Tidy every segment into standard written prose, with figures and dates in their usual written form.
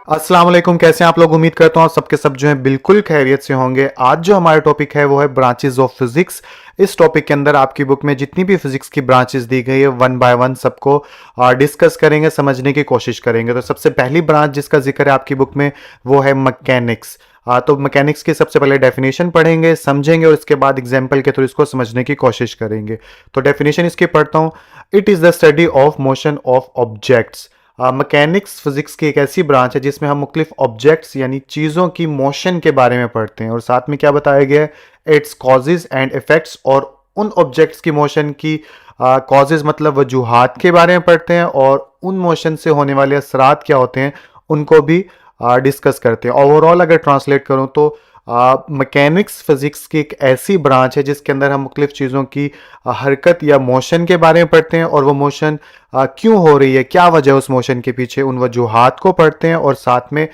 अस्सलाम वालेकुम। कैसे हैं आप लोग? उम्मीद करता हूँ आप सबके सब जो हैं बिल्कुल खैरियत से होंगे। आज जो हमारा टॉपिक है वो है ब्रांचेस ऑफ फिजिक्स। इस टॉपिक के अंदर आपकी बुक में जितनी भी फिजिक्स की ब्रांचेस दी गई है वन बाय वन सबको डिस्कस करेंगे, समझने की कोशिश करेंगे। तो सबसे पहली ब्रांच जिसका जिक्र है आपकी बुक में वो है मैकेनिक्स। तो मैकेनिक्स की सबसे पहले डेफिनेशन पढ़ेंगे, समझेंगे और इसके बाद एग्जाम्पल के थ्रू इसको समझने की कोशिश करेंगे। तो डेफिनेशन इसकी पढ़ता हूँ। It is the study of motion of objects. Mechanics physics की एक ऐसी ब्रांच है जिसमें हम मुख्तलिफ ऑब्जेक्ट्स यानी चीज़ों की मोशन के बारे में पढ़ते हैं और साथ में क्या बताया गया है, इट्स कॉजेज एंड इफेक्ट्स। और उन ऑब्जेक्ट्स की मोशन की कॉजेज मतलब वजूहात के बारे में पढ़ते हैं और उन मोशन से होने वाले असरात क्या होते हैं उनको भी डिस्कस करते हैं। ओवरऑल अगर ट्रांसलेट करूँ तो मैकेनिक्स फिजिक्स की एक ऐसी ब्रांच है जिसके अंदर हम मुख्तलिफ चीज़ों की हरकत या मोशन के बारे में पढ़ते हैं और वो मोशन क्यों हो रही है, क्या वजह है उस मोशन के पीछे, उन वजूहात को पढ़ते हैं और साथ में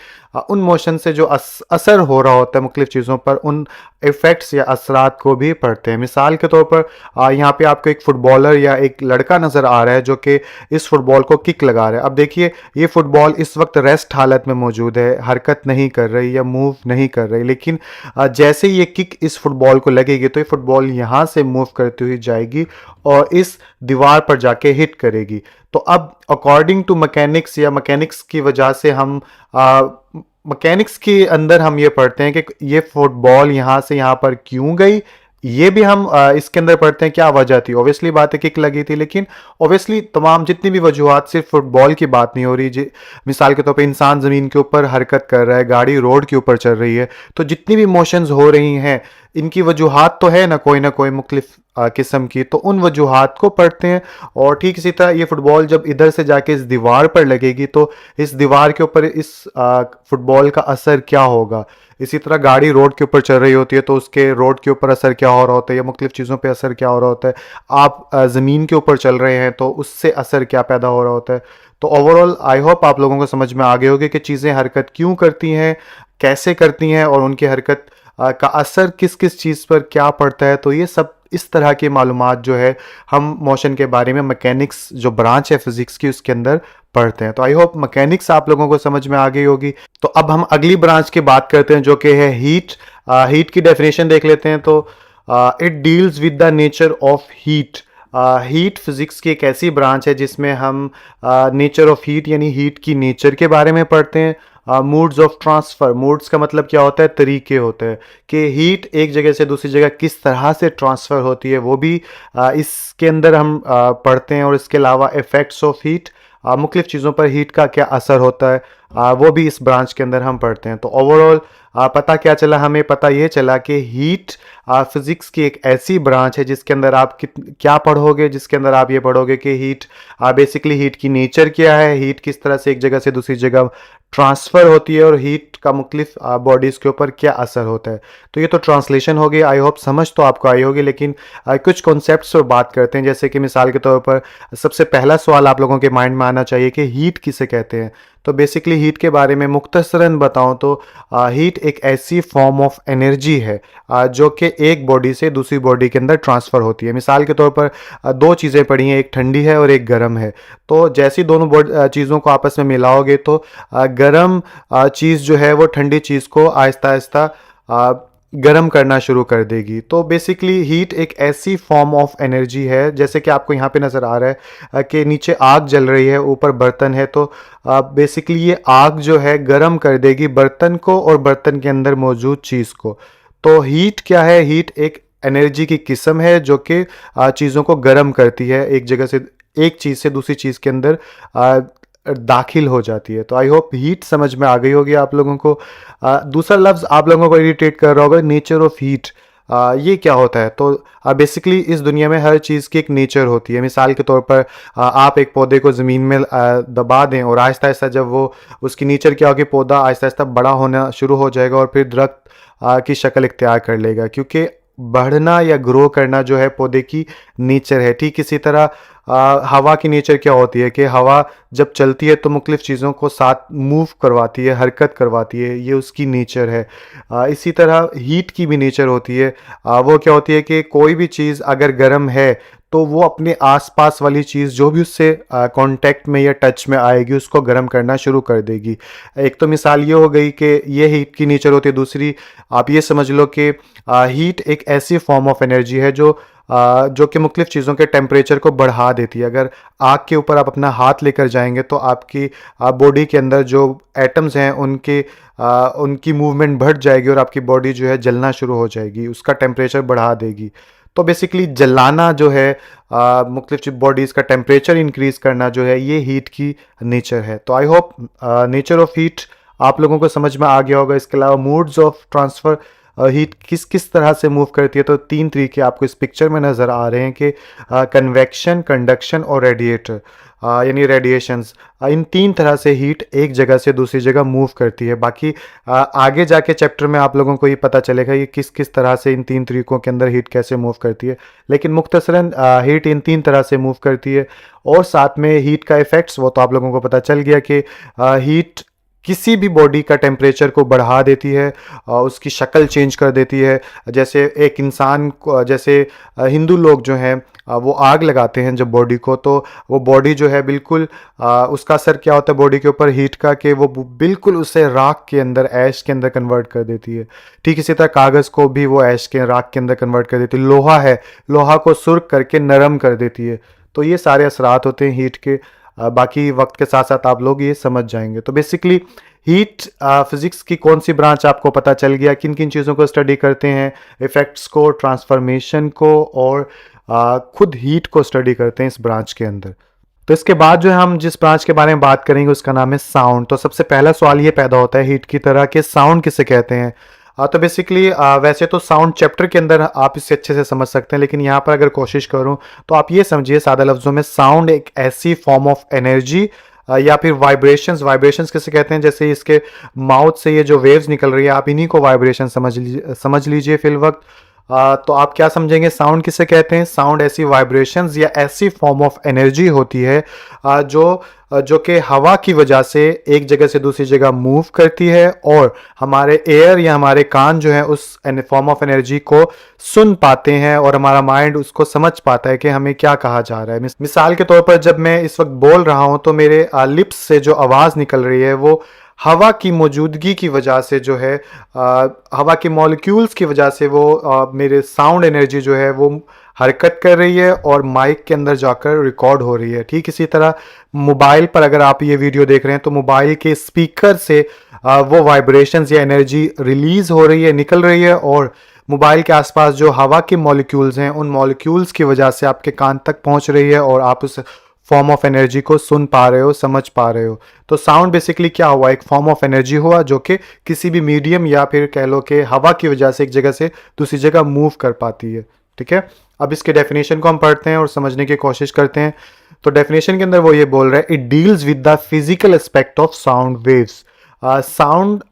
उन मोशन से जो असर हो रहा होता है मुख्तलिफ चीज़ों पर उन इफ़ेक्ट्स या असरात को भी पढ़ते हैं। मिसाल के तौर पर यहाँ पे आपको एक फुटबॉलर या एक लड़का नज़र आ रहा है जो कि इस फुटबॉल को किक लगा रहा है। अब देखिए ये फुटबॉल इस वक्त रेस्ट हालत में मौजूद है, हरकत नहीं कर रही या मूव नहीं कर रही, लेकिन जैसे ये किक इस फुटबॉल को लगेगी तो ये फुटबॉल यहाँ से मूव करती हुई जाएगी और इस दीवार पर जाके हिट करेगी। तो अब अकॉर्डिंग टू मैकेनिक्स या मैकेनिक्स की वजह से हम मैकेनिक्स के अंदर हम ये पढ़ते हैं कि ये फुटबॉल यहाँ से यहाँ पर क्यों गई, ये भी हम इसके अंदर पढ़ते हैं क्या वजह थी। ऑब्वियसली बात है किक लगी थी, लेकिन ऑब्वियसली तमाम जितनी भी वजूहात सिर्फ फुटबॉल की बात नहीं हो रही। मिसाल के तौर पे इंसान ज़मीन के ऊपर हरकत कर रहा है, गाड़ी रोड के ऊपर चल रही है, तो जितनी भी मोशंस हो रही हैं इनकी वजूहात तो है ना कोई मुख्तलिफ किस्म की, तो उन वजूहात को पढ़ते हैं। और ठीक इसी तरह ये फुटबॉल जब इधर से जाके इस दीवार पर लगेगी तो इस दीवार के ऊपर इस फुटबॉल का असर क्या होगा। इसी तरह गाड़ी रोड के ऊपर चल रही होती है तो उसके रोड के ऊपर असर क्या हो रहा होता है या मुख्तलिफ चीज़ों पे असर क्या हो रहा होता है। आप ज़मीन के ऊपर चल रहे हैं तो उससे असर क्या पैदा हो रहा होता है। तो ओवरऑल आई होप आप लोगों को समझ में आ गए होगी कि चीज़ें हरकत क्यों करती हैं, कैसे करती हैं और उनकी हरकत का असर किस किस चीज़ पर क्या पड़ता है। तो ये सब इस तरह की मालूमात जो है हम मोशन के बारे में मैकेनिक्स जो ब्रांच है फिजिक्स की उसके अंदर पढ़ते हैं। तो आई होप मैकेनिक्स आप लोगों को समझ में आ गई होगी। तो अब हम अगली ब्रांच की बात करते हैं जो कि है हीट। हीट की डेफिनेशन देख लेते हैं। तो it deals with the nature of heat. Heat physics की एक ऐसी ब्रांच है जिसमें हम नेचर ऑफ हीट यानी हीट की नेचर के बारे में पढ़ते हैं। मूड्स ऑफ ट्रांसफ़र, मूड्स का मतलब क्या होता है, तरीके होते हैं कि हीट एक जगह से दूसरी जगह किस तरह से ट्रांसफ़र होती है, वो भी इसके अंदर हम पढ़ते हैं। और इसके अलावा इफ़ेक्ट्स ऑफ हीट, मुख्तलिफ चीज़ों पर हीट का क्या असर होता है, वो भी इस ब्रांच के अंदर हम पढ़ते हैं। तो ओवरऑल पता क्या चला, हमें पता ये चला कि हीट फिज़िक्स की एक ऐसी ब्रांच है जिसके अंदर आप क्या पढ़ोगे, जिसके अंदर आप ये पढ़ोगे कि हीट बेसिकली हीट की नेचर क्या है, हीट किस तरह से एक जगह से दूसरी जगह ट्रांसफ़र होती है और हीट का मुख्तलिफ बॉडीज़ के ऊपर क्या असर होता है। तो ये तो ट्रांसलेशन हो गई, आई होप समझ तो आपको आई होगी। लेकिन कुछ कॉन्सेप्ट्स पर बात करते हैं, जैसे कि मिसाल के तौर पर सबसे पहला सवाल आप लोगों के माइंड में आना चाहिए कि हीट किसे कहते हैं। तो बेसिकली हीट के बारे में मुख्तसरन बताऊं तो हीट एक ऐसी फॉर्म ऑफ एनर्जी है जो कि एक बॉडी से दूसरी बॉडी के अंदर ट्रांसफ़र होती है। मिसाल के तौर पर दो चीज़ें पड़ी हैं, एक ठंडी है और एक गर्म है। तो जैसी दोनों चीज़ों को आपस में मिलाओगे तो गर्म चीज़ जो है वो ठंडी चीज़ को आहिस्ता आहिस्ता गर्म करना शुरू कर देगी। तो बेसिकली हीट एक ऐसी फॉर्म ऑफ एनर्जी है, जैसे कि आपको यहाँ पे नज़र आ रहा है कि नीचे आग जल रही है, ऊपर बर्तन है, तो बेसिकली ये आग जो है गर्म कर देगी बर्तन को और बर्तन के अंदर मौजूद चीज़ को। तो हीट क्या है, हीट एक एनर्जी की किस्म है जो कि चीज़ों को गर्म करती है, एक जगह से एक चीज़ से दूसरी चीज़ के अंदर दाखिल हो जाती है। तो आई होप हीट समझ में आ गई होगी आप लोगों को। दूसरा लफ्ज़ आप लोगों को इरिटेट कर रहा होगा, नेचर ऑफ हीट। ये क्या होता है? तो बेसिकली इस दुनिया में हर चीज़ की एक नेचर होती है। मिसाल के तौर पर आप एक पौधे को ज़मीन में दबा दें और आहिस्ता आहिस्ता जब वो उसकी नेचर क्या होगी, पौधा आहिस्ता आहिस्ता बड़ा होना शुरू हो जाएगा और फिर दरख्त की शक्ल इख्तियार कर लेगा, क्योंकि बढ़ना या ग्रो करना जो है पौधे की नेचर है। ठीक इसी तरह हवा की नेचर क्या होती है कि हवा जब चलती है तो मुख्तलिफ चीज़ों को साथ मूव करवाती है, हरकत करवाती है, ये उसकी नेचर है। इसी तरह हीट की भी नेचर होती है। वो क्या होती है कि कोई भी चीज़ अगर गर्म है तो वो अपने आसपास वाली चीज़ जो भी उससे कांटेक्ट में या टच में आएगी उसको गर्म करना शुरू कर देगी। एक तो मिसाल ये हो गई कि ये हीट की नेचर होती है। दूसरी आप ये समझ लो कि हीट एक ऐसी फॉर्म ऑफ एनर्जी है जो कि मुख्तलिफ चीज़ों के टेम्परेचर को बढ़ा देती है। अगर आग के ऊपर आप अपना हाथ लेकर जाएंगे तो आपकी बॉडी के अंदर जो एटम्स हैं उनकी मूवमेंट बढ़ जाएगी और आपकी बॉडी जो है जलना शुरू हो जाएगी, उसका टेम्परेचर बढ़ा देगी। तो बेसिकली जलाना जो है मुख्तलिफ बॉडीज़ का टेम्परेचर इंक्रीज़ करना जो है ये हीट की नेचर है। तो I hope nature of heat आप लोगों को समझ में आ गया होगा। इसके अलावा मोड्स ऑफ ट्रांसफ़र हीट किस किस तरह से मूव करती है, तो 3 तरीके आपको इस पिक्चर में नज़र आ रहे हैं कि कन्वेक्शन, कंडक्शन और रेडिएटर यानी रेडिएशंस। इन 3 तरह से हीट एक जगह से दूसरी जगह मूव करती है। बाकी आगे जाके चैप्टर में आप लोगों को ये पता चलेगा कि किस किस तरह से इन 3 तरीकों के अंदर हीट कैसे मूव करती है, लेकिन मुख्तसरन हीट इन 3 तरह से मूव करती है। और साथ में हीट का इफ़ेक्ट्स वो तो आप लोगों को पता चल गया कि हीट किसी भी बॉडी का टेम्परेचर को बढ़ा देती है, उसकी शक्ल चेंज कर देती है। जैसे एक इंसान को, जैसे हिंदू लोग जो हैं वो आग लगाते हैं जब बॉडी को, तो वो बॉडी जो है बिल्कुल उसका असर क्या होता है बॉडी के ऊपर हीट का कि वो बिल्कुल उसे राख के अंदर, ऐश के अंदर कन्वर्ट कर देती है। ठीक इसी तरह कागज़ को भी वो ऐश के, राख के अंदर कन्वर्ट कर देती है। लोहा है, लोहा को सुर्ख करके नरम कर देती है। तो ये सारे असरात होते हैं हीट के। बाकी वक्त के साथ साथ आप लोग ये समझ जाएंगे। तो बेसिकली हीट फिज़िक्स की कौन सी ब्रांच आपको पता चल गया, किन किन चीज़ों को स्टडी करते हैं, इफ़ेक्ट्स को, ट्रांसफॉर्मेशन को और खुद हीट को स्टडी करते हैं इस ब्रांच के अंदर। तो इसके बाद जो है हम जिस ब्रांच के बारे में बात करेंगे उसका नाम है साउंड। तो सबसे पहला सवाल ये पैदा होता है हीट की तरह कि साउंड किसे कहते हैं। तो बेसिकली वैसे तो साउंड चैप्टर के अंदर आप इसे अच्छे से समझ सकते हैं, लेकिन यहाँ पर अगर कोशिश करूँ तो आप ये समझिए सादा लफ्ज़ों में, साउंड एक ऐसी फॉर्म ऑफ एनर्जी या फिर वाइब्रेशंस किसे कहते हैं, जैसे इसके माउथ से ये जो वेव्स निकल रही है आप इन्हीं को वाइब्रेशन समझ लीजिए फिल वक्त। तो आप क्या समझेंगे साउंड किसे कहते हैं। साउंड ऐसी वाइब्रेशंस या ऐसी फॉर्म ऑफ एनर्जी होती है जो कि हवा की वजह से एक जगह से दूसरी जगह मूव करती है और हमारे एयर या हमारे कान जो है उस फॉर्म ऑफ एनर्जी को सुन पाते हैं और हमारा माइंड उसको समझ पाता है कि हमें क्या कहा जा रहा है। मिसाल के तौर पर जब मैं इस वक्त बोल रहा हूं तो मेरे लिप्स से जो आवाज़ निकल रही है वो हवा की मौजूदगी की वजह से जो है हवा के मॉलिक्यूल्स की वजह से वो मेरे साउंड एनर्जी जो है वो हरकत कर रही है और माइक के अंदर जाकर रिकॉर्ड हो रही है। ठीक इसी तरह मोबाइल पर अगर आप ये वीडियो देख रहे हैं तो मोबाइल के स्पीकर से वो वाइब्रेशंस या एनर्जी रिलीज हो रही है, निकल रही है और मोबाइल के आसपास जो हवा के मॉलिक्यूल्स हैं उन मॉलिक्यूल्स की वजह से आपके कान तक पहुंच रही है और आप उस फॉर्म ऑफ एनर्जी को सुन पा रहे हो, समझ पा रहे हो। तो साउंड बेसिकली क्या हुआ, एक फॉर्म ऑफ एनर्जी हुआ जो कि किसी भी मीडियम या फिर कह लो कि हवा की वजह से एक जगह से दूसरी जगह मूव कर पाती है। ठीक है, अब इसके डेफिनेशन को हम पढ़ते हैं और समझने की कोशिश करते हैं। तो डेफिनेशन के अंदर वो ये बोल रहा है, it deals with the physical aspect of sound waves. Sound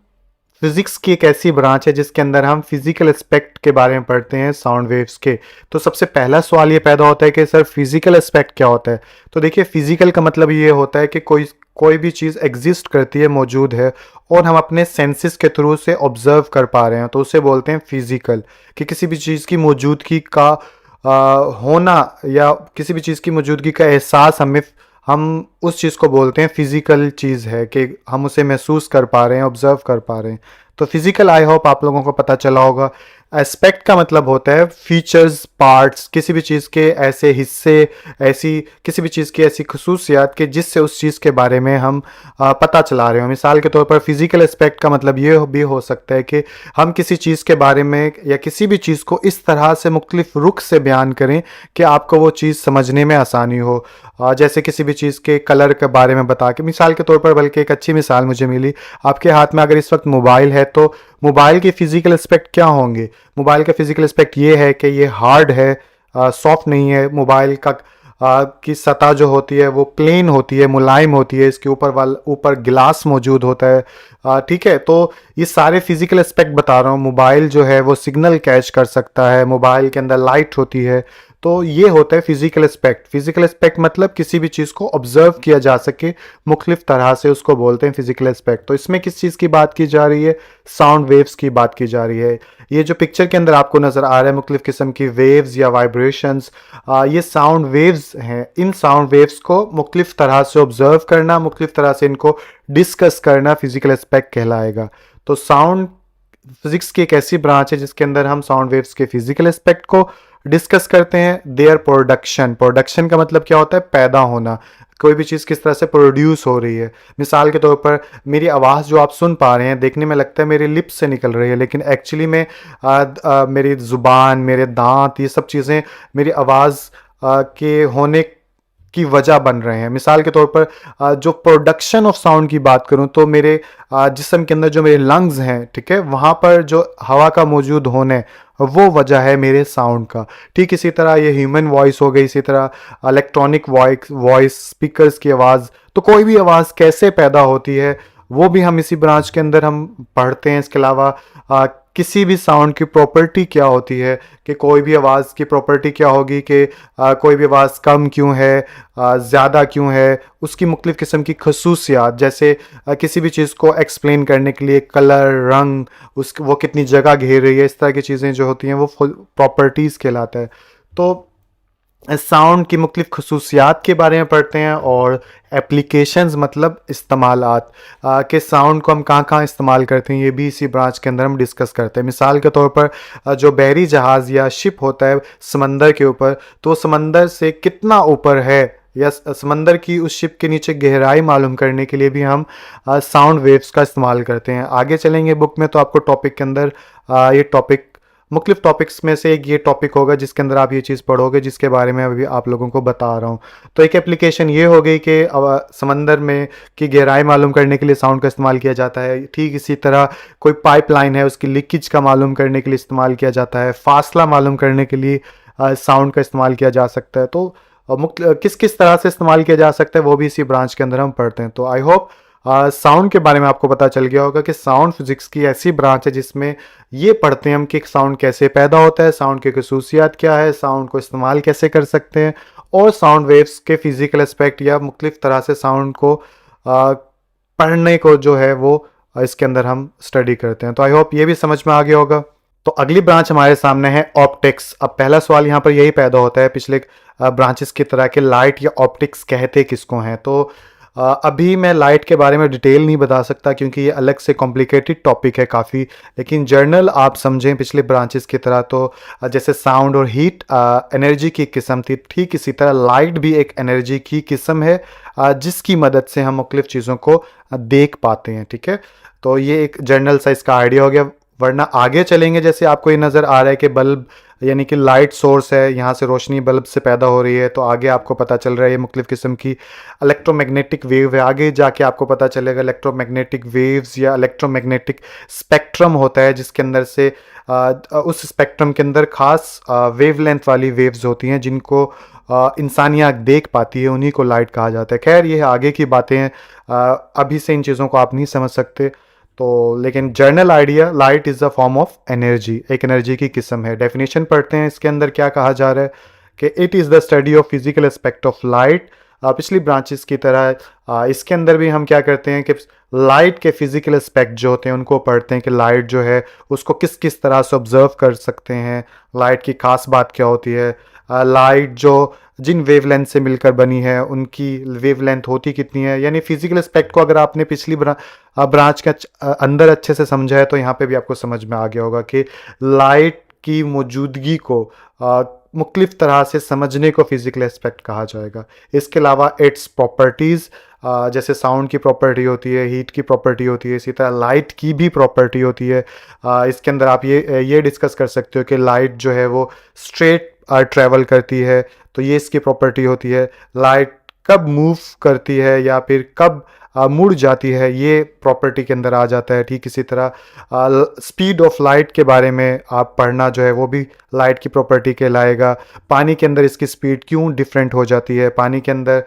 physics की एक ऐसी ब्रांच है जिसके अंदर हम फिजिकल एस्पेक्ट के बारे में पढ़ते हैं साउंड वेव्स के। तो सबसे पहला सवाल ये पैदा होता है कि सर फिजिकल एस्पेक्ट क्या होता है। तो देखिए फिजिकल का मतलब ये होता है कि कोई भी चीज़ एग्जिस्ट करती है, मौजूद है और हम अपने सेंसेस के थ्रू से ऑब्जर्व कर पा रहे हैं, तो उसे बोलते हैं फिजिकल। कि किसी भी चीज़ की मौजूदगी का होना या किसी भी चीज़ की मौजूदगी का एहसास हम उस चीज़ को बोलते हैं फिजिकल चीज़ है, कि हम उसे महसूस कर पा रहे हैं, ऑब्जर्व कर पा रहे हैं। तो फिजिकल आई होप आप लोगों को पता चला होगा। एस्पेक्ट का मतलब होता है फीचर्स, पार्ट्स, किसी भी चीज़ के ऐसे हिस्से, ऐसी किसी भी चीज़ की ऐसी खसूसियात कि जिससे उस चीज़ के बारे में हम पता चला रहे हो। मिसाल के तौर पर फिजिकल एस्पेक्ट का मतलब ये भी हो सकता है कि हम किसी चीज़ के बारे में या किसी भी चीज़ को इस तरह से मुख्तलिफ रुख से बयान करें कि आपको वो चीज़ समझने में आसानी हो। जैसे किसी भी चीज़ के कलर के बारे में बता के, मिसाल के तौर पर, बल्कि एक अच्छी मिसाल मुझे मिली, आपके हाथ में अगर इस वक्त मोबाइल है तो मोबाइल के फिजिकल एस्पेक्ट क्या होंगे। मोबाइल का फिजिकल एस्पेक्ट ये है कि ये हार्ड है, सॉफ्ट नहीं है। मोबाइल का की सतह जो होती है वो प्लेन होती है, मुलायम होती है, इसके ऊपर गिलास मौजूद होता है। ठीक है, तो ये सारे फिजिकल एस्पेक्ट बता रहा हूँ। मोबाइल जो है वो सिग्नल कैच कर सकता है, मोबाइल के अंदर लाइट होती है। तो ये होता है फिजिकल एस्पेक्ट। फिजिकल एस्पेक्ट मतलब किसी भी चीज़ को ऑब्जर्व किया जा सके मुख्तलिफ तरह से, उसको बोलते हैं फिजिकल एस्पेक्ट। तो इसमें किस चीज़ की बात की जा रही है? साउंड वेव्स की बात की जा रही है। ये जो पिक्चर के अंदर आपको नज़र आ रहा है मुख्तलिफ किस्म की वेव्स या वाइब्रेशंस, ये साउंड वेव्स हैं। इन साउंड वेव्स को मुख्तलिफ तरह से ऑब्जर्व करना, मुख्तलिफ तरह से इनको डिस्कस करना फिजिकल एस्पेक्ट कहलाएगा। तो साउंड फिजिक्स की एक ऐसी ब्रांच है जिसके अंदर हम साउंड वेव्स के फिजिकल एस्पेक्ट को डिस्कस करते हैं। देयर प्रोडक्शन, प्रोडक्शन का मतलब क्या होता है? पैदा होना। कोई भी चीज़ किस तरह से प्रोड्यूस हो रही है। मिसाल के तौर पर मेरी आवाज़ जो आप सुन पा रहे हैं, देखने में लगता है मेरे लिप्स से निकल रही है, लेकिन एक्चुअली में मेरी ज़ुबान, मेरे दांत, ये सब चीज़ें मेरी आवाज़ के होने की वजह बन रहे हैं। मिसाल के तौर पर जो प्रोडक्शन ऑफ साउंड की बात करूं तो मेरे जिस्म के अंदर जो मेरे लंग्स हैं, ठीक है, वहाँ पर जो हवा का मौजूद होने, वो वजह है मेरे साउंड का। ठीक इसी तरह ये ह्यूमन वॉइस हो गई, इसी तरह इलेक्ट्रॉनिक वॉइस, स्पीकर्स की आवाज़। तो कोई भी आवाज़ कैसे पैदा होती है वो भी हम इसी ब्रांच के अंदर हम पढ़ते हैं। इसके अलावा किसी भी साउंड की प्रॉपर्टी क्या होती है, कि कोई भी आवाज़ की प्रॉपर्टी क्या होगी, कि कोई भी आवाज़ कम क्यों है, ज़्यादा क्यों है, उसकी मुख्तलिफ़ किस्म की खसूसियात, जैसे किसी भी चीज़ को एक्सप्लेन करने के लिए कलर, रंग, उस वो कितनी जगह घेर रही है, इस तरह की चीज़ें जो होती हैं वो फुल प्रॉपर्टीज़ कहलाता है। तो साउंड की मुख्तलिफ खसूसियात के बारे में पढ़ते हैं, और एप्लीकेशंस मतलब इस्तेमालात, के साउंड को हम कहाँ कहाँ इस्तेमाल करते हैं, ये भी इसी ब्रांच के अंदर हम डिस्कस करते हैं। मिसाल के तौर पर जो बहरी जहाज़ या शिप होता है समंदर के ऊपर, तो समंदर से कितना ऊपर है, या समंदर की उस शिप के नीचे गहराई मालूम करने के लिए भी हम साउंड वेव्स का इस्तेमाल करते हैं। आगे चलेंगे बुक में तो आपको टॉपिक के अंदर ये टॉपिक, मुख्तलिफ टॉपिक्स में से एक ये टॉपिक होगा जिसके अंदर आप ये चीज़ पढ़ोगे, जिसके बारे में अभी आप लोगों को बता रहा हूँ। तो एक एप्लीकेशन ये हो गई कि समंदर में की गहराई मालूम करने के लिए साउंड का इस्तेमाल किया जाता है। ठीक इसी तरह कोई पाइपलाइन है, उसकी लीकेज का मालूम करने के लिए इस्तेमाल किया जाता है। फासला मालूम करने के लिए साउंड का इस्तेमाल किया जा सकता है। तो किस किस तरह से इस्तेमाल किया जा सकता है वो भी इसी ब्रांच के अंदर हम पढ़ते हैं। तो आई होप साउंड के बारे में आपको पता चल गया होगा कि साउंड फिजिक्स की ऐसी ब्रांच है जिसमें ये पढ़ते हैं हम कि साउंड कैसे पैदा होता है, साउंड की खसूसियात क्या है, साउंड को इस्तेमाल कैसे कर सकते हैं, और साउंड वेव्स के फिजिकल एस्पेक्ट या मुख्तलिफ तरह से साउंड को पढ़ने को जो है वो इसके अंदर हम स्टडी करते हैं। तो आई होप ये भी समझ में आ गया होगा। तो अगली ब्रांच हमारे सामने है ऑप्टिक्स। अब पहला सवाल यहाँ पर यही पैदा होता है पिछले ब्रांचेस की तरह कि लाइट या ऑप्टिक्स कहते किसको हैं। तो अभी मैं लाइट के बारे में डिटेल नहीं बता सकता क्योंकि ये अलग से कॉम्प्लिकेटेड टॉपिक है काफ़ी, लेकिन जर्नल आप समझें पिछले ब्रांचेस की तरह, तो जैसे साउंड और हीट एनर्जी की किस्म थी, ठीक इसी तरह लाइट भी एक एनर्जी की किस्म है जिसकी मदद से हम मुख्तलिफ चीज़ों को देख पाते हैं। ठीक है, तो ये एक जर्नल सा इसका आइडिया हो गया। वरना आगे चलेंगे, जैसे आपको ये नज़र आ रहा है कि बल्ब यानी कि लाइट सोर्स है, यहाँ से रोशनी बल्ब से पैदा हो रही है, तो आगे आपको पता चल रहा है ये मुख्तलिफ़ किस्म की इलेक्ट्रोमैग्नेटिक वेव है। आगे जाके आपको पता चलेगा इलेक्ट्रोमैग्नेटिक वेव्स या इलेक्ट्रोमैग्नेटिक स्पेक्ट्रम होता है, जिसके अंदर से उस स्पेक्ट्रम के अंदर ख़ास वेवलेंथ वाली वेव्स होती हैं जिनको इंसानी आँख देख पाती है, उन्हीं को लाइट कहा जाता है। खैर ये आगे की बातें हैं, अभी से इन चीज़ों को आप नहीं समझ सकते। तो लेकिन journal idea, light is a form of energy, एक एनर्जी की किस्म है। डेफिनेशन पढ़ते हैं, इसके अंदर क्या कहा जा रहा है कि it is the study of physical aspect of light. पिछली ब्रांचेस की तरह इसके अंदर भी हम क्या करते हैं कि लाइट के फिजिकल एस्पेक्ट जो होते हैं उनको पढ़ते हैं कि लाइट जो है उसको किस किस तरह से ऑब्जर्व कर सकते हैं, लाइट की खास बात क्या होती है, लाइट जो जिन वेवलेंथ से मिलकर बनी है उनकी वेवलेंथ होती कितनी है। यानी फिजिकल एस्पेक्ट को अगर आपने पिछली ब्रांच के अंदर अच्छे से समझा है तो यहाँ पे भी आपको समझ में आ गया होगा कि लाइट की मौजूदगी को मुख्तलिफ तरह से समझने को फिजिकल एस्पेक्ट कहा जाएगा। इसके अलावा इट्स प्रॉपर्टीज़, जैसे साउंड की प्रॉपर्टी होती है, हीट की प्रॉपर्टी होती है, इसी तरह लाइट की भी प्रॉपर्टी होती है। इसके अंदर आप ये डिस्कस कर सकते हो कि लाइट जो है वो स्ट्रेट ट्रैवल करती है, तो ये इसकी प्रॉपर्टी होती है। लाइट कब मूव करती है या फिर कब मुड़ जाती है, ये प्रॉपर्टी के अंदर आ जाता है। ठीक इसी तरह स्पीड ऑफ लाइट के बारे में आप पढ़ना जो है वो भी लाइट की प्रॉपर्टी कहलाएगा। पानी के अंदर इसकी स्पीड क्यों डिफरेंट हो जाती है, पानी के अंदर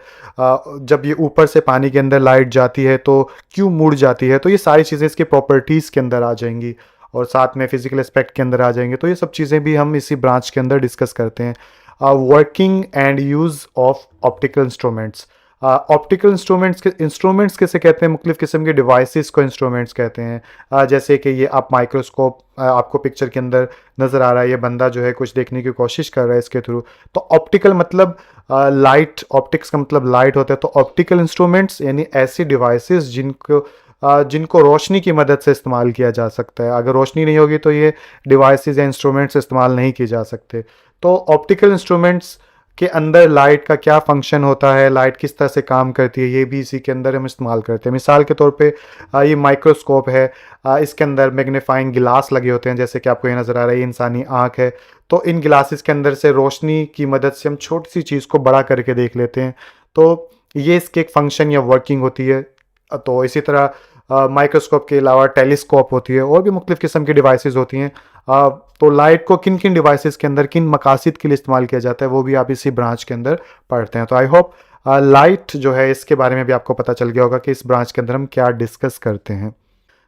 जब ये ऊपर से पानी के अंदर लाइट जाती है तो क्यों मुड़ जाती है, तो ये सारी चीज़ें इसकी प्रॉपर्टीज़ के अंदर आ जाएंगी और साथ में फिजिकल एस्पेक्ट के अंदर आ जाएंगे। तो ये सब चीज़ें भी हम इसी ब्रांच के अंदर डिस्कस करते हैं। Working and use of optical instruments. Optical instruments किसे कहते हैं? मुख्तलिफ़ किस्म के डिवाइसेस को इंस्ट्रूमेंट्स कहते हैं। जैसे कि ये आप माइक्रोस्कोप, आपको पिक्चर के अंदर नज़र आ रहा है, ये बंदा जो है कुछ देखने की कोशिश कर रहा है इसके थ्रू। तो ऑप्टिकल मतलब लाइट, ऑप्टिक्स का मतलब लाइट होता है। तो ऑप्टिकल इंस्ट्रूमेंट्स यानी ऐसी डिवाइसेस जिनको रोशनी की मदद से इस्तेमाल किया जा सकता है। अगर रोशनी नहीं होगी तो ये डिवाइसेस या इंस्ट्रूमेंट्स इस्तेमाल नहीं किए जा सकते। तो ऑप्टिकल इंस्ट्रूमेंट्स के अंदर लाइट का क्या फंक्शन होता है, लाइट किस तरह से काम करती है, ये भी इसी के अंदर हम इस्तेमाल करते हैं। मिसाल के तौर पे ये माइक्रोस्कोप है, इसके अंदर मैग्नीफाइंग गिलास लगे होते हैं, जैसे कि आपको ये नज़र आ रहा है, ये इंसानी आँख है। तो इन गिलासेस के अंदर से रोशनी की मदद से हम छोटी सी चीज़ को बड़ा करके देख लेते हैं। तो ये इसके एक फंक्शन या वर्किंग होती है। तो इसी तरह माइक्रोस्कोप के अलावा टेलीस्कोप होती है, और भी मुख्तलिफ़ किस्म की डिवाइसेस होती हैं। तो लाइट को किन किन डिवाइसेस के अंदर किन मकासद के लिए इस्तेमाल किया जाता है, वो भी आप इसी ब्रांच के अंदर पढ़ते हैं। तो आई होप लाइट जो है इसके बारे में भी आपको पता चल गया होगा कि इस ब्रांच के अंदर हम क्या डिस्कस करते हैं।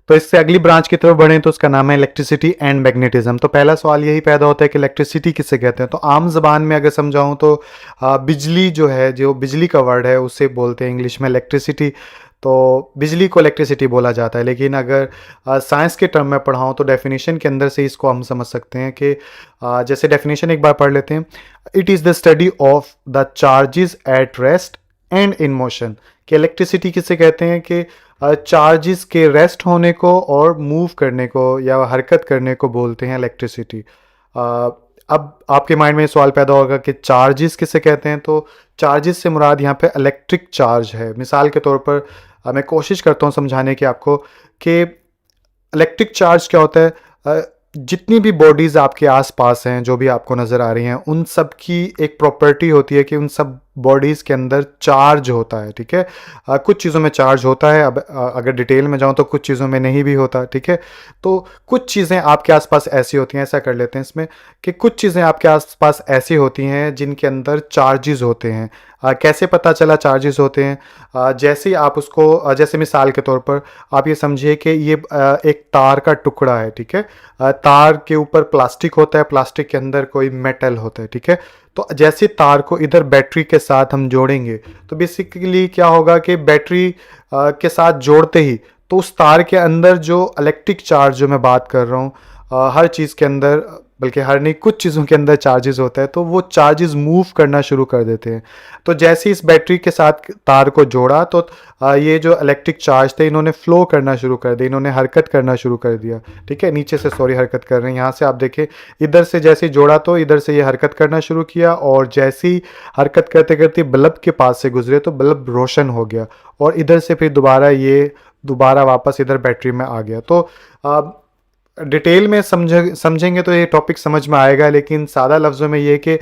तो इससे अगली ब्रांच की तरफ बढ़ें तो उसका नाम है इलेक्ट्रिसिटी एंड मैग्नेटिज्म। तो पहला सवाल यही पैदा होता है कि इलेक्ट्रिसिटी किसे कहते हैं। तो आम जबान में अगर समझाऊं तो बिजली जो है, जो बिजली का वर्ड है उसे बोलते हैं इंग्लिश में इलेक्ट्रिसिटी। तो बिजली को इलेक्ट्रिसिटी बोला जाता है। लेकिन अगर साइंस के टर्म में पढ़ाऊँ तो डेफिनेशन के अंदर से इसको हम समझ सकते हैं कि जैसे डेफिनेशन एक बार पढ़ लेते हैं। It is the study of the charges at rest and in motion. कि इलेक्ट्रिसिटी किसे कहते हैं कि चार्जेस के रेस्ट होने को और मूव करने को या हरकत करने को बोलते हैं इलेक्ट्रिसिटी। अब आपके माइंड में सवाल पैदा होगा कि चार्जेस किसे कहते हैं। तो चार्जेस से मुराद यहाँ पे इलेक्ट्रिक चार्ज है। मिसाल के तौर पर मैं कोशिश करता हूँ समझाने की आपको कि इलेक्ट्रिक चार्ज क्या होता है। जितनी भी बॉडीज़ आपके आसपास हैं, जो भी आपको नज़र आ रही हैं, उन सब की एक प्रॉपर्टी होती है कि उन सब बॉडीज़ के अंदर चार्ज होता है। ठीक है, कुछ चीज़ों में चार्ज होता है। अब अगर डिटेल में जाऊँ तो कुछ चीज़ों में नहीं भी होता। ठीक है, तो कुछ चीज़ें आपके आसपास ऐसी होती हैं, ऐसा कर लेते हैं इसमें कि कुछ चीज़ें आपके आसपास ऐसी होती हैं जिनके अंदर चार्जेस होते हैं। कैसे पता चला चार्जेस होते हैं? जैसे ही आप उसको जैसे मिसाल के तौर पर आप ये समझिए कि ये एक तार का टुकड़ा है। ठीक है, तार के ऊपर प्लास्टिक होता है, प्लास्टिक के अंदर कोई मेटल होता है। ठीक है, तो जैसे तार को इधर बैटरी के साथ हम जोड़ेंगे तो बेसिकली क्या होगा कि बैटरी के साथ जोड़ते ही तो उस तार के अंदर जो इलेक्ट्रिक चार्ज जो मैं बात कर रहा हूँ, हर चीज़ के अंदर, बल्कि हर नहीं, कुछ चीज़ों के अंदर चार्जेस होता है, तो वो चार्जेस मूव करना शुरू कर देते हैं। तो जैसे इस बैटरी के साथ तार को जोड़ा तो ये जो इलेक्ट्रिक चार्ज थे इन्होंने फ्लो करना शुरू कर दिया, इन्होंने हरकत करना शुरू कर दिया। ठीक है, नीचे से सॉरी हरकत कर रहे हैं, यहाँ से आप देखें इधर से जैसे जोड़ा तो इधर से ये हरकत करना शुरू किया, और जैसी हरकत करते करते बल्ब के पास से गुजरे तो बल्ब रोशन हो गया, और इधर से फिर दोबारा वापस इधर बैटरी में आ गया। तो डिटेल में समझेंगे तो ये टॉपिक समझ में आएगा, लेकिन सादा लफ्ज़ों में ये कि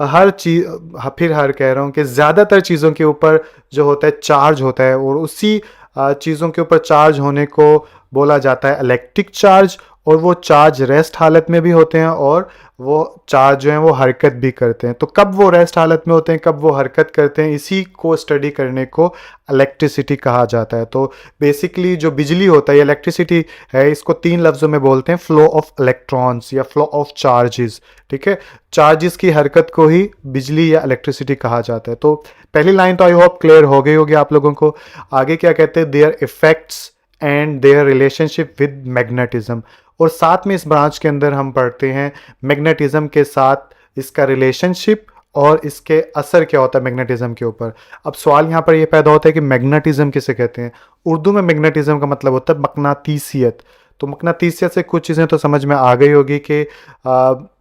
हर चीज़, फिर हर कह रहा हूँ कि ज़्यादातर चीज़ों के ऊपर जो होता है चार्ज होता है, और उसी चीज़ों के ऊपर चार्ज होने को बोला जाता है इलेक्ट्रिक चार्ज। और वो चार्ज रेस्ट हालत में भी होते हैं और वो चार्ज जो हैं वो हरकत भी करते हैं। तो कब वो रेस्ट हालत में होते हैं, कब वो हरकत करते हैं, इसी को स्टडी करने को इलेक्ट्रिसिटी कहा जाता है। तो बेसिकली जो बिजली होता है, इलेक्ट्रिसिटी है, इसको तीन लफ्ज़ों में बोलते हैं फ्लो ऑफ इलेक्ट्रॉन्स या फ्लो ऑफ चार्जेस। ठीक है, चार्जेस की हरकत को ही बिजली या इलेक्ट्रिसिटी कहा जाता है। तो पहली लाइन तो आई होप क्लियर हो गई होगी आप लोगों को। आगे क्या कहते हैं, there effects and their relationship with magnetism. और साथ में इस ब्रांच के अंदर हम पढ़ते हैं मैग्नेटिज्म के साथ इसका रिलेशनशिप और इसके असर क्या होता है मैग्नेटिज्म के ऊपर। अब सवाल यहाँ पर यह पैदा होता है कि मैग्नेटिज्म किसे कहते हैं। उर्दू में मैग्नेटिज्म का मतलब होता है मकनातीसियत। तो मकनातीसियत से कुछ चीज़ें तो समझ में आ गई होगी कि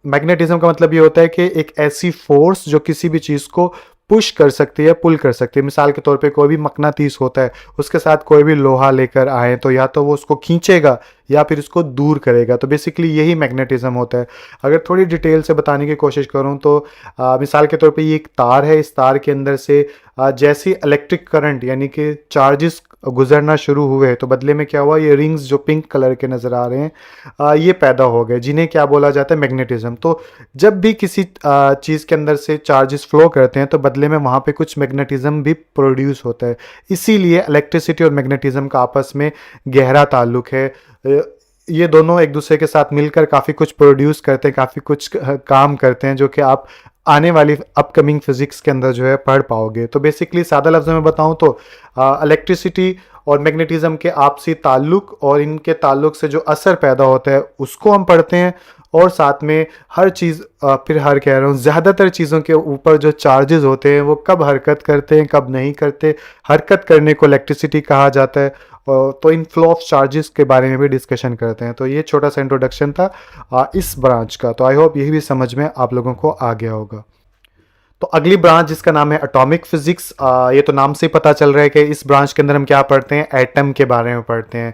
मैग्नेटिज्म का मतलब ये होता है कि एक ऐसी फोर्स जो किसी भी चीज़ को पुश कर सकती है, पुल कर सकती है। मिसाल के तौर पे कोई भी मकनातीस होता है, उसके साथ कोई भी लोहा लेकर आए तो या तो वो उसको खींचेगा या फिर उसको दूर करेगा। तो बेसिकली यही मैग्नेटिज्म होता है। अगर थोड़ी डिटेल से बताने की कोशिश करूं तो मिसाल के तौर पे ये एक तार है, इस तार के अंदर से जैसे इलेक्ट्रिक करंट यानी कि चार्जेस गुजरना शुरू हुए तो बदले में क्या हुआ, ये रिंग्स जो पिंक कलर के नज़र आ रहे हैं ये पैदा हो गए, जिन्हें क्या बोला जाता है मैग्नेटिज्म। तो जब भी किसी चीज़ के अंदर से चार्जेस फ्लो करते हैं तो बदले में वहाँ पे कुछ मैग्नेटिज्म भी प्रोड्यूस होता है। इसीलिए इलेक्ट्रिसिटी और मैग्नेटिज्म का आपस में गहरा ताल्लुक है। ये दोनों एक दूसरे के साथ मिलकर काफ़ी कुछ प्रोड्यूस करते हैं, काफ़ी कुछ काम करते हैं जो कि आप आने वाली अपकमिंग फिजिक्स के अंदर जो है पढ़ पाओगे। तो बेसिकली सादा लफ्ज़ों में बताऊं तो इलेक्ट्रिसिटी और मैग्नेटिज्म के आपसी ताल्लुक और इनके ताल्लुक से जो असर पैदा होता है उसको हम पढ़ते हैं, और साथ में हर चीज़ फिर हर कह रहा हूँ ज़्यादातर चीज़ों के ऊपर जो चार्जेस होते हैं वो कब हरकत करते हैं कब नहीं करते, हरकत करने को इलेक्ट्रिसिटी कहा जाता है। तो इन फ्लो ऑफ चार्जेस के बारे में भी डिस्कशन करते हैं। तो ये छोटा सा इंट्रोडक्शन था इस ब्रांच का। तो आई होप यही भी समझ में आप लोगों को आ गया होगा। तो अगली ब्रांच जिसका नाम है एटॉमिक फिजिक्स, ये तो नाम से ही पता चल रहा है कि इस ब्रांच के अंदर हम क्या पढ़ते हैं, एटम के बारे में पढ़ते हैं।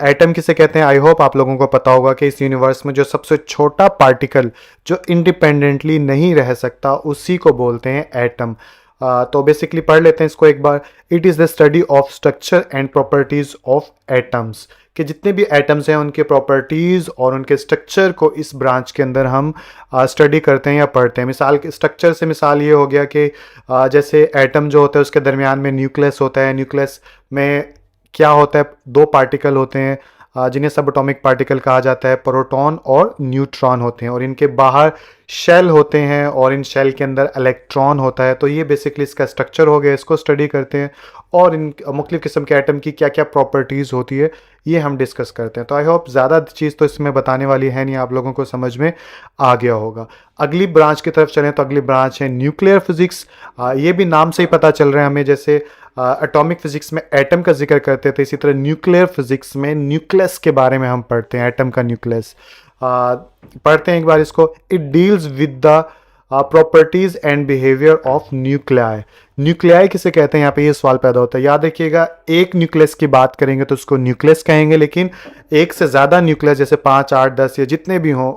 एटम किसे कहते हैं, आई होप आप लोगों को पता होगा कि इस यूनिवर्स में जो सबसे छोटा पार्टिकल जो इंडिपेंडेंटली नहीं रह सकता उसी को बोलते हैं एटम। तो बेसिकली पढ़ लेते हैं इसको एक बार। It is the study of structure and properties of atoms, कि जितने भी एटम्स हैं उनके प्रॉपर्टीज़ और उनके स्ट्रक्चर को इस ब्रांच के अंदर हम स्टडी करते हैं या पढ़ते हैं। मिसाल के स्ट्रक्चर से मिसाल ये हो गया कि जैसे एटम जो होता है उसके दरमियान में न्यूक्लियस होता है, न्यूक्लियस में क्या होता है, दो पार्टिकल होते हैं जिन्हें सब एटॉमिक पार्टिकल कहा जाता है, प्रोटॉन और न्यूट्रॉन होते हैं, और इनके बाहर शेल होते हैं और इन शेल के अंदर इलेक्ट्रॉन होता है। तो ये बेसिकली इसका स्ट्रक्चर हो गया, इसको स्टडी करते हैं, और इन मुख्तलिफ़ किस्म के एटम की क्या क्या प्रॉपर्टीज़ होती है ये हम डिस्कस करते हैं। तो आई होप ज़्यादा चीज़ तो इसमें बताने वाली है नहीं, आप लोगों को समझ में आ गया होगा। अगली ब्रांच की तरफ चलें तो अगली ब्रांच है न्यूक्लियर फिजिक्स। ये भी नाम से ही पता चल रहा है हमें, जैसे एटॉमिक फिजिक्स में एटम का जिक्र करते थे, इसी तरह न्यूक्लियर फिजिक्स में न्यूक्लियस के बारे में हम पढ़ते हैं, एटम का न्यूक्लियस। पढ़ते हैं एक बार इसको। It deals with the properties and behaviour of nuclei. Nuclei किसे कहते हैं, यहाँ पे ये सवाल पैदा होता है। याद रखिएगा, एक न्यूक्लियस की बात करेंगे तो उसको न्यूक्लियस कहेंगे, लेकिन एक से ज़्यादा न्यूक्लियस जैसे 5, 8, 10 या जितने भी हों,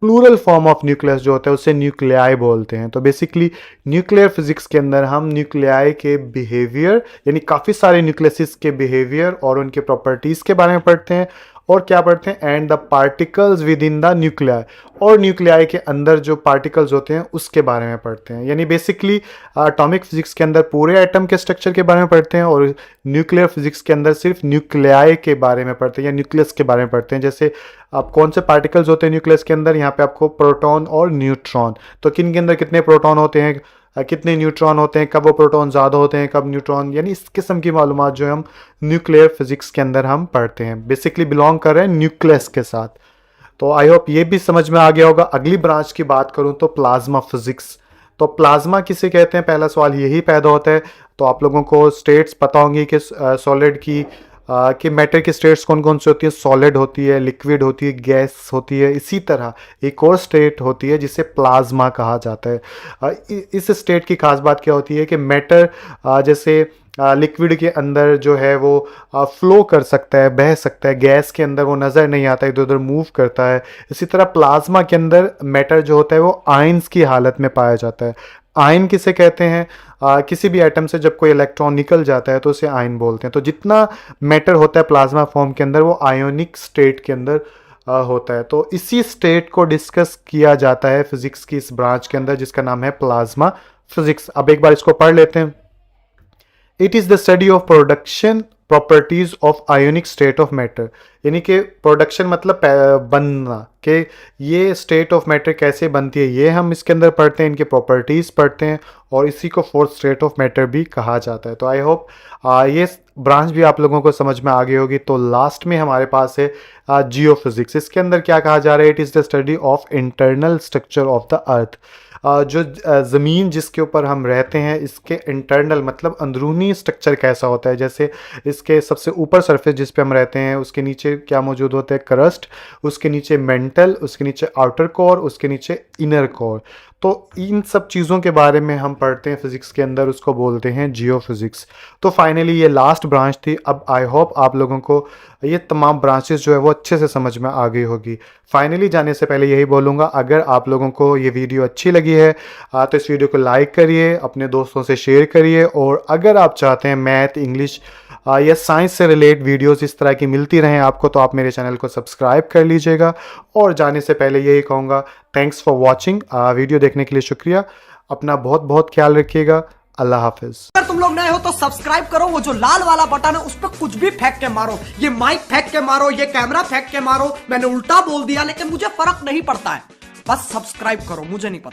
प्लूरल फॉर्म ऑफ न्यूक्लियस जो होता है उसे न्यूक्लियाई बोलते हैं। तो बेसिकली न्यूक्लियर फिजिक्स के अंदर हम न्यूक्लियाई के बिहेवियर यानी काफ़ी सारे न्यूक्लियसिस के बिहेवियर और उनके प्रॉपर्टीज़ के बारे में पढ़ते हैं, और क्या पढ़ते हैं, and the particles with in the nuclei, और न्यूक्लियाई के अंदर जो पार्टिकल्स होते हैं उसके बारे में पढ़ते हैं। यानी बेसिकली एटॉमिक फिजिक्स के अंदर पूरे एटम के स्ट्रक्चर के बारे में पढ़ते हैं, और न्यूक्लियर फिजिक्स के अंदर सिर्फ न्यूक्लियाई के बारे में पढ़ते हैं या न्यूक्लियस के बारे में पढ़ते हैं। जैसे अब कौन से पार्टिकल्स होते हैं न्यूक्लियस के अंदर, यहाँ पे आपको प्रोटॉन और न्यूट्रॉन, तो किन के अंदर कितने प्रोटॉन होते हैं, कितने न्यूट्रॉन होते हैं, कब वो प्रोटॉन ज़्यादा होते हैं, कब न्यूट्रॉन, यानी इस किस्म की मालूमात जो है हम न्यूक्लियर फिजिक्स के अंदर हम पढ़ते हैं। बेसिकली बिलोंग कर रहे हैं न्यूक्लियस के साथ। तो आई होप ये भी समझ में आ गया होगा। अगली ब्रांच की बात करूं तो प्लाज्मा फिजिक्स। तो प्लाज्मा किसे कहते हैं, पहला सवाल यही पैदा होता है। तो आप लोगों को स्टेट्स पता होंगी कि सॉलिड की कि मैटर की स्टेट्स कौन कौन सी होती है, सॉलिड होती है, लिक्विड होती है, गैस होती है। इसी तरह एक और स्टेट होती है जिसे प्लाज्मा कहा जाता है। इस स्टेट की खास बात क्या होती है कि मैटर जैसे लिक्विड के अंदर जो है वो फ्लो कर सकता है, बह सकता है, गैस के अंदर वो नज़र नहीं आता, इधर उधर मूव करता है। इसी तरह प्लाज्मा के अंदर मैटर जो होता है वो आयंस की हालत में पाया जाता है। आयन किसे कहते हैं, किसी भी एटम से जब कोई इलेक्ट्रॉन निकल जाता है तो उसे आयन बोलते हैं। तो जितना मैटर होता है प्लाज्मा फॉर्म के अंदर वो आयोनिक स्टेट के अंदर होता है। तो इसी स्टेट को डिस्कस किया जाता है फिजिक्स की इस ब्रांच के अंदर जिसका नाम है प्लाज्मा फिजिक्स। अब एक बार इसको पढ़ लेते हैं। It is the study of production properties of ionic state of matter, यानी कि प्रोडक्शन मतलब बनना, कि ये स्टेट ऑफ मैटर कैसे बनती है ये हम इसके अंदर पढ़ते हैं, इनके प्रॉपर्टीज़ पढ़ते हैं, और इसी को फोर्थ स्टेट ऑफ मैटर भी कहा जाता है। तो आई होप ये ब्रांच भी आप लोगों को समझ में आ गई होगी। तो लास्ट में हमारे पास है जियो फिजिक्स। इसके अंदर क्या कहा जा रहा है, it is the study of internal structure of the earth. जो ज़मीन जिसके ऊपर हम रहते हैं इसके इंटरनल मतलब अंदरूनी स्ट्रक्चर कैसा होता है। जैसे इसके सबसे ऊपर सरफेस जिस पे हम रहते हैं उसके नीचे क्या मौजूद होता है, क्रस्ट, उसके नीचे मेंटल, उसके नीचे आउटर कोर, उसके नीचे इनर कोर। तो इन सब चीज़ों के बारे में हम पढ़ते हैं फिज़िक्स के अंदर, उसको बोलते हैं जियो फिज़िक्स। तो फाइनली ये लास्ट ब्रांच थी। अब आई होप आप लोगों को ये तमाम ब्रांचेस जो है वो अच्छे से समझ में आ गई होगी। फाइनली जाने से पहले यही बोलूँगा, अगर आप लोगों को ये वीडियो अच्छी लगी है तो इस वीडियो को लाइक करिए, अपने दोस्तों से शेयर करिए, और अगर आप चाहते हैं मैथ, इंग्लिश या साइंस से रिलेट वीडियोस इस तरह की मिलती रहें आपको, तो आप मेरे चैनल को सब्सक्राइब कर लीजिएगा। और जाने से पहले यही कहूँगा, थैंक्स फॉर वॉचिंग। वीडियो देखने के लिए शुक्रिया। अपना बहुत बहुत ख्याल रखिएगा। अल्लाह हाफिज। अगर तुम लोग नए हो तो सब्सक्राइब करो, वो जो लाल वाला बटन है उस पर कुछ भी फेंक के मारो, ये माइक फेंक के मारो, ये कैमरा फेंक के मारो, मैंने उल्टा बोल दिया लेकिन मुझे फर्क नहीं पड़ता है, बस सब्सक्राइब करो, मुझे नहीं पता।